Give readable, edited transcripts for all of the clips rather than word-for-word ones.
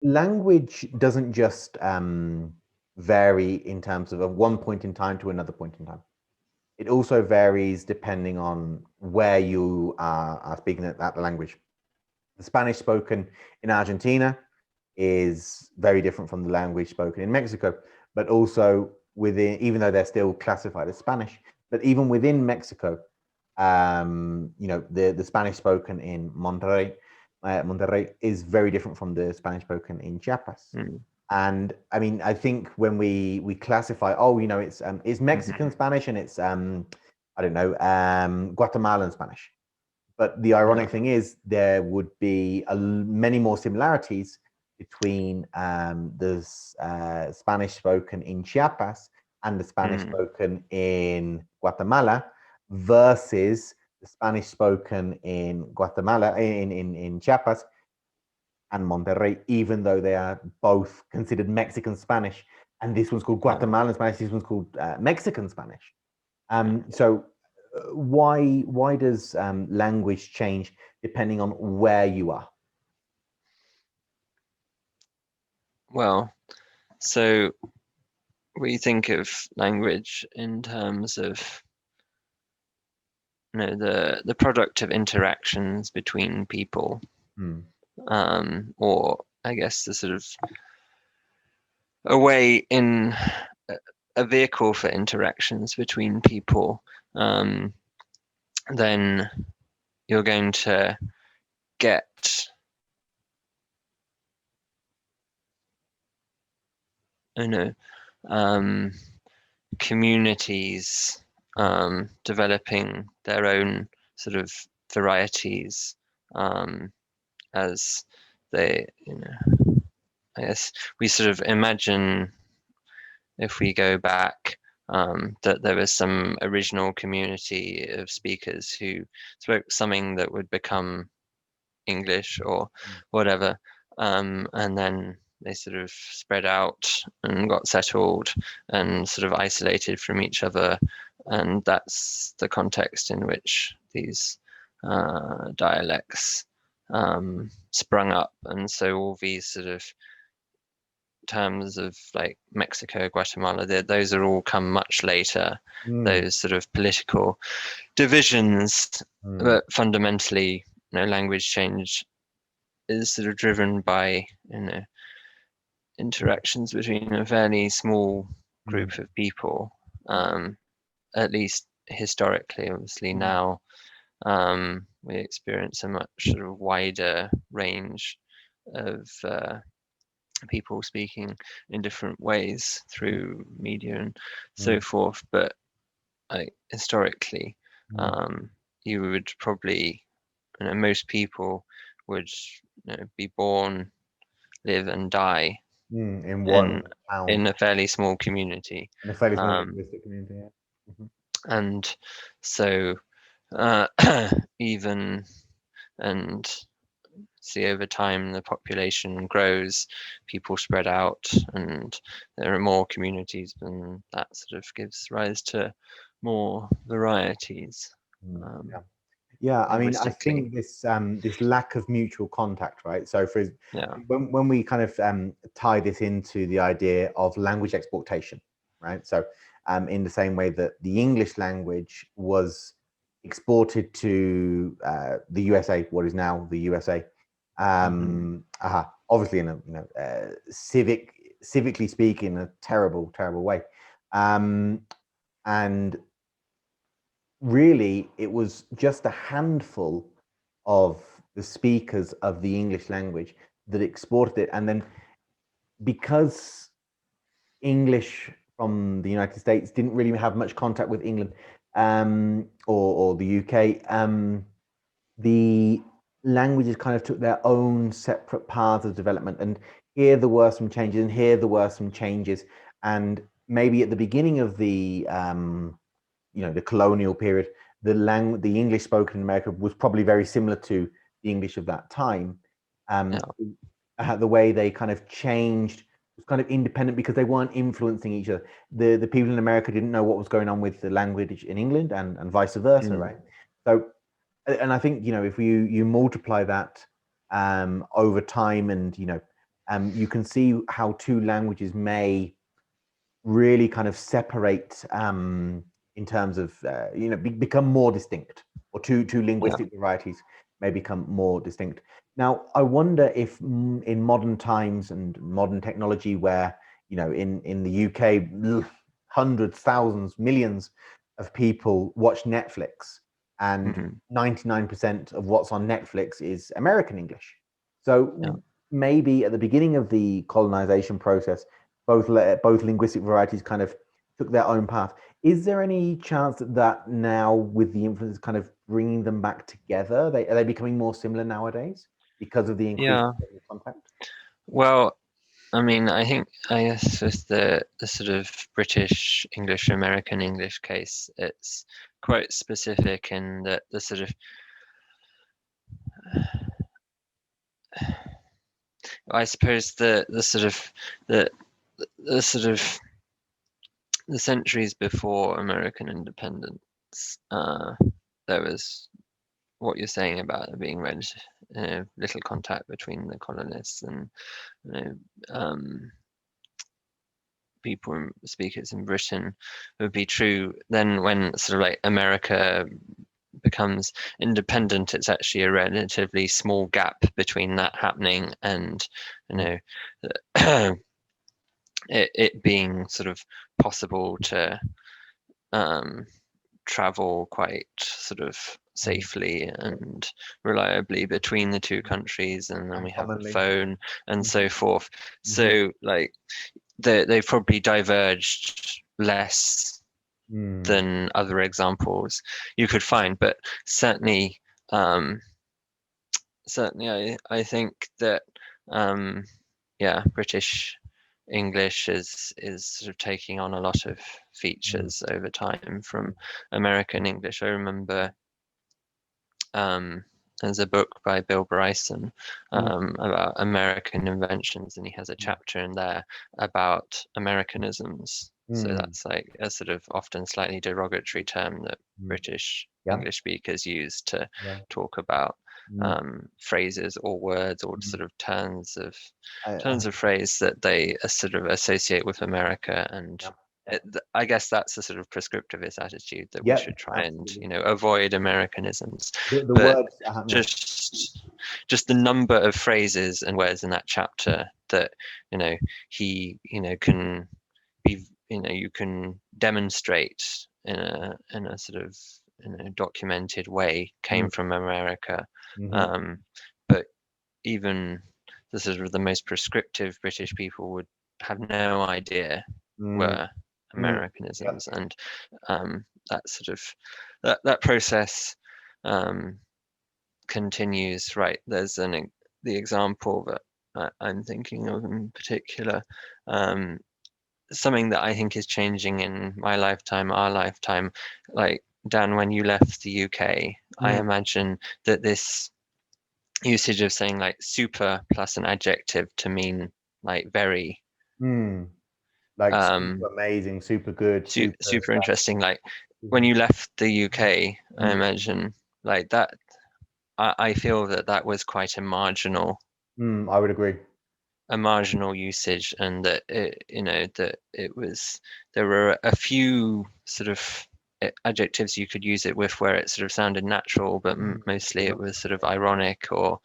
language doesn't just vary in terms of one point in time to another point in time. It also varies depending on where you are speaking that language. The Spanish spoken in Argentina is very different from the language spoken in Mexico, but also within, even though they're still classified as Spanish, but even within Mexico, the Spanish spoken in Monterrey is very different from the Spanish spoken in Chiapas. Mm. And I mean, I think when we classify, it's Mexican Spanish and it's I don't know, Guatemalan Spanish. But the Yeah. ironic thing is, there would be many more similarities between the Spanish spoken in Chiapas and the Spanish Mm. spoken in Guatemala versus the Spanish spoken in Guatemala, in Chiapas and Monterrey, even though they are both considered Mexican Spanish. And this one's called Yeah. Guatemalan Spanish, this one's called Mexican Spanish. So why does language change depending on where you are? Well, so we think of language in terms of the product of interactions between people, Hmm. or I guess the sort of a way in a vehicle for interactions between people, then you're going to get I know communities developing their own sort of varieties, as they, I guess we sort of imagine, if we go back, that there was some original community of speakers who spoke something that would become English or whatever, and then they sort of spread out and got settled and sort of isolated from each other, and that's the context in which these dialects sprung up. And so all these sort of terms of like Mexico, Guatemala, those are all come much later. Mm. Those sort of political divisions, Mm. but fundamentally, language change is sort of driven by interactions between a fairly small Mm. group of people, at least historically. Obviously Mm. now we experience a much sort of wider range of people speaking in different ways through media and so Mm. forth. But historically, Mm. you would probably, most people would be born, live, and die In one in town, in a fairly small community, in a fairly small um, linguistic community. Yeah. Mhm. and so uh, even and see over time the population grows, people spread out, and there are more communities, and that sort of gives rise to more varieties, Mm. um, Yeah. Yeah, I mean, I linguistically. think this lack of mutual contact, right? So Yeah. when we kind of tie this into the idea of language exportation, right? So in the same way that the English language was exported to the USA, what is now the USA, obviously in a civically speaking, a terrible way, and really it was just a handful of the speakers of the English language that exported it. And then because English from the United States didn't really have much contact with England, or the UK, the languages kind of took their own separate paths of development. And here there were some changes, and here there were some changes. And maybe at the beginning of the colonial period, the English spoken in America was probably very similar to the English of that time. Yeah. Um, the way they kind of changed was kind of independent because they weren't influencing each other. The people in America didn't know what was going on with the language in England, and vice versa, Mm. right? So, and I think if you multiply that over time, and you can see how two languages may really kind of separate in terms of become more distinct, or two linguistic varieties may become more distinct. Now, I wonder if in modern times and modern technology, where in the UK, hundreds, thousands, millions of people watch Netflix, and 99% of what's on Netflix is American English. So maybe at the beginning of the colonization process, both linguistic varieties kind of took their own path. Is there any chance that now, with the influence kind of bringing them back together, are they becoming more similar nowadays because of the increased contact? Well, I mean, I guess with the sort of British English, American English case, it's quite specific in that the sort of, I suppose the sort of the sort of the centuries before American independence, there was what you're saying about there being little contact between the colonists and people and speakers in Britain would be true. Then when sort of like America becomes independent, it's actually a relatively small gap between that happening and it being sort of possible to travel quite sort of safely and reliably between the two countries, and then we have the phone and so forth. So like they've probably diverged less than other examples you could find, but certainly I think that British English is sort of taking on a lot of features over time from American English. I remember there's a book by Bill Bryson about American inventions, and he has a chapter in there about Americanisms. So that's like a sort of often slightly derogatory term that British English speakers use to talk about phrases or words or sort of turns of phrase that they sort of associate with America. And I guess that's a sort of prescriptivist attitude that we should try and avoid Americanisms. But words, just the number of phrases and words in that chapter that he can be you can demonstrate in a sort of documented way came from America. But even the sort of the most prescriptive British people would have no idea were Americanisms, and that sort of that process continues. Right, there's the example that I'm thinking of in particular, something that I think is changing in my lifetime, our lifetime. Like Dan, when you left the UK, I imagine that this usage of saying like super plus an adjective to mean like very like super amazing, super good, super interesting. Like when you left the UK, I imagine like that. I feel that was quite a marginal. I would agree. A marginal usage, and that that it was, there were a few sort of adjectives you could use it with where it sort of sounded natural, but mostly it was sort of ironic or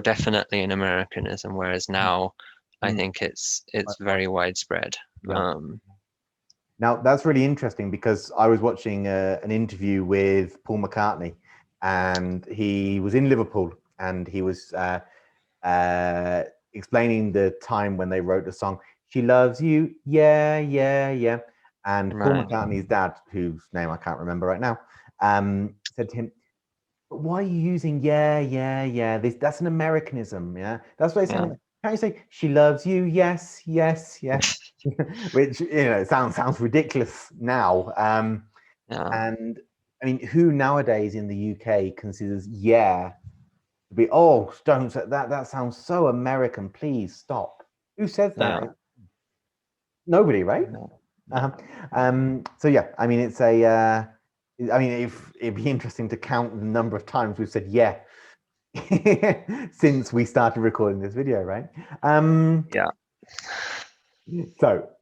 definitely an Americanism, whereas now I think it's very widespread. Now that's really interesting, because I was watching an interview with Paul McCartney, and he was in Liverpool, and he was explaining the time when they wrote the song "She Loves You," yeah, yeah, yeah. And Paul McCartney's dad, whose name I can't remember right now, said to him, "But why are you using yeah, yeah, yeah? That's an Americanism, yeah. That's what it's saying. Can't you say she loves you? Yes, yes, yes." Which sounds ridiculous now. And I mean, who nowadays in the UK considers yeah to be, oh, don't say that. That sounds so American. Please stop. Who says that? Nobody, right? So yeah, I mean, it's a. I mean, it'd be interesting to count the number of times we've said yeah since we started recording this video, right? Yeah. So